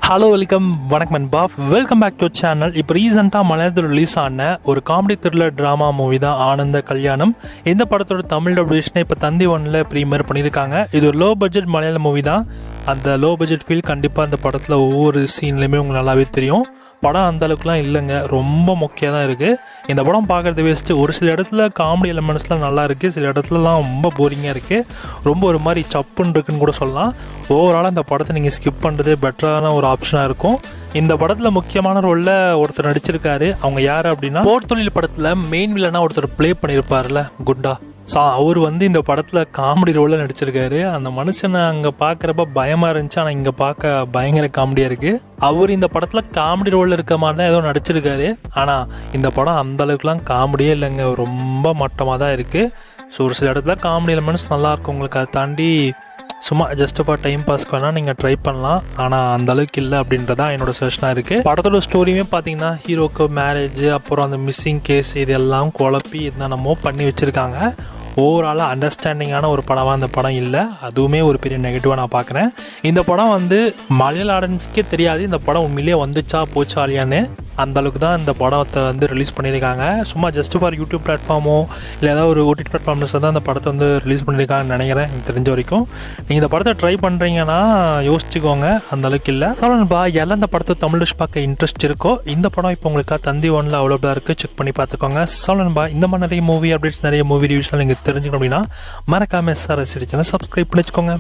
Hello வணக்கம் நண்பா, welcome back to channel. இப்போ ரீசெண்டாக மலையாளத்தில் ரிலீஸ் ஆன ஒரு காமெடி த்ரில்லர் ட்ராமா மூவி தான் ஆனந்த கல்யாணம். இந்த படத்தோட தமிழ் டபிள்யூஷனை இப்போ தந்தி ஒன்ல ப்ரீமியர் பண்ணியிருக்காங்க. இது ஒரு லோ பட்ஜெட் மலையாள மூவி தான். அந்த லோ பட்ஜெட் ஃபீல் கண்டிப்பாக அந்த படத்தில் ஒவ்வொரு சீன்லையுமே உங்களுக்கு நல்லாவே தெரியும். படம் அந்த அளவுக்குலாம் இல்லைங்க, ரொம்ப முக்கியம் தான் இருக்குது. இந்த படம் பார்க்குறது வேஸ்ட்டு. ஒரு சில இடத்துல காமெடி எலமெண்ட்ஸ்லாம் நல்லா இருக்குது, சில இடத்துலலாம் ரொம்ப போரிங்காக இருக்குது, ரொம்ப ஒரு மாதிரி சப்புன்னு இருக்குன்னு கூட சொல்லலாம். ஓவராலாக இந்த படத்தை நீங்கள் ஸ்கிப் பண்ணுறது பெட்டரான ஒரு ஆப்ஷனாக இருக்கும். இந்த படத்தில் முக்கியமான ரோலில் ஒருத்தர் நடிச்சிருக்காரு. அவங்க யார் அப்படின்னா, போர் தொழில் படத்தில் மெயின் வில்லனாக ஒருத்தர் ப்ளே பண்ணியிருப்பார்ல குண்டா, அவர் இந்த படத்தில் காமெடி ரோலில் நடிச்சிருக்காரு. அந்த மனுஷனை அங்கே பார்க்குறப்ப பயமாக இருந்துச்சு, ஆனால் இங்கே பார்க்க பயங்கர காமெடியாக இருக்குது. அவர் இந்த படத்தில் காமெடி ரோலில் இருக்க மாதிரி தான் ஏதோ நடிச்சிருக்காரு. ஆனால் இந்த படம் அந்த அளவுக்குலாம் காமெடியே இல்லைங்க, ரொம்ப மட்டமாக தான் இருக்குது. ஸோ ஒரு சில இடத்துல காமெடி எலமெண்ட்ஸ் நல்லாயிருக்கும். உங்களுக்கு அதை தாண்டி சும்மா ஜஸ்ட் ஃபார் டைம் பாஸ்க்கு வேணால் நீங்கள் ட்ரை பண்ணலாம், ஆனால் அந்த அளவுக்கு இல்லை அப்படின்றதான் என்னோட சஜஷனாக இருக்குது. படத்தோட ஸ்டோரியுமே பார்த்தீங்கன்னா ஹீரோக்கு மேரேஜ், அப்புறம் அந்த மிஸ்ஸிங் கேஸ், இது எல்லாம் குழப்பி என்னென்னமோ பண்ணி வச்சுருக்காங்க. ஓவராலாக அண்டர்ஸ்டாண்டிங்கான ஒரு படமாக அந்த படம் இல்லை. அதுவுமே ஒரு பெரிய நெகட்டிவாக நான் பார்க்குறேன். இந்த படம் மலையாள ஆடியன்ஸ்க்கே தெரியாது இந்த படம் உண்மையிலேயே வந்துச்சா போச்சா இல்லையான்னு. அந்தளவுக்கு தான் இந்த படத்தை ரிலீஸ் பண்ணியிருக்காங்க. சும்மா ஜஸ்ட் ஃபார் யூடியூப் பிளாட்ஃபார்மோ இல்லை ஏதாவது ஒரு ஓடிடி பிளாட்ஃபார்ம்ஸ் தான் அந்த படத்தை ரிலீஸ் பண்ணியிருக்காங்கன்னு நினைக்கிறேன். எனக்கு தெரிஞ்ச வரைக்கும் நீங்கள் இந்த படத்தை ட்ரை பண்ணுறீங்கன்னா யோசிச்சுக்கோங்க, அந்தளவுக்கு இல்லை. சொல்லணும்பா, எல்லாம் இந்த படத்தை தமிழ் டிஷ் பார்க்க இன்ட்ரெஸ்ட் இருக்கோ, இந்த படம் இப்போ உங்களுக்கு தந்தி ஒன்ல அவைலபிளாக இருக்குது, செக் பண்ணி பார்த்துக்கோங்க. சொல்லணும்பா, இந்த மாதிரி நிறைய மூவி அப்டேட்ஸ், நிறைய மூவி ரிவ்யூஸ்லாம் நீங்கள் தெரிஞ்சுக்கணும் அப்படின்னா மறக்காமல் SRS சேனல் சப்ஸ்கிரைப் பண்ணி வச்சுக்கோங்க.